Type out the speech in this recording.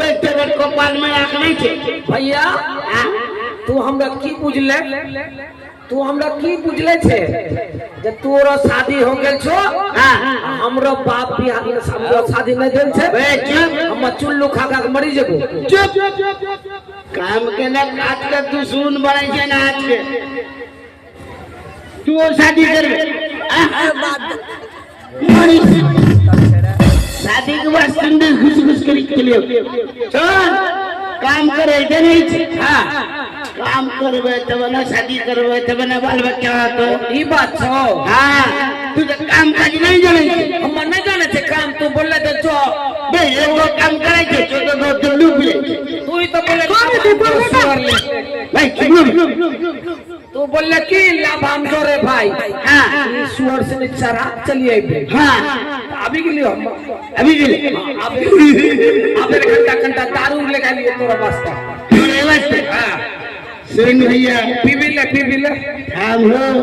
तेरे कपाल में आँख नहीं थे भैया तू हमरा की बुझले तू हमरा की बुझले छे जब तोरा शादी हो गेल छो हमरो बाप भी हमरो शादी नहीं भेल छे बे चुप हम चुल्लू खा खा के मरी जेबो चुप काम के ना काट के तू सुन बड़े छे ना आज के तू शादी कर शादी के बाद संदेश घुस घुस कर लिए सुन काम करे इधर नहीं छे हां काम करबे तब ना शादी करबे तब ना बाल बच्चा तो ई बात छो हां तू तो काम काज नहीं जाने छे हम नहीं जाने छे काम तू बोले तो छो बे एगो काम करे छे तो दिल्लू ले तू ही तो बोले भाई तू बोले की लाभ हम जोरे भाई हां सुअर से चरा चलिए आइबे हां अभी के लिए हम अभी के लिए अबे घंटा घंटा दारू लेगा लिए तोरा वास्ते तेरे वास्ते हां सुन भैया पी भी ले हम हो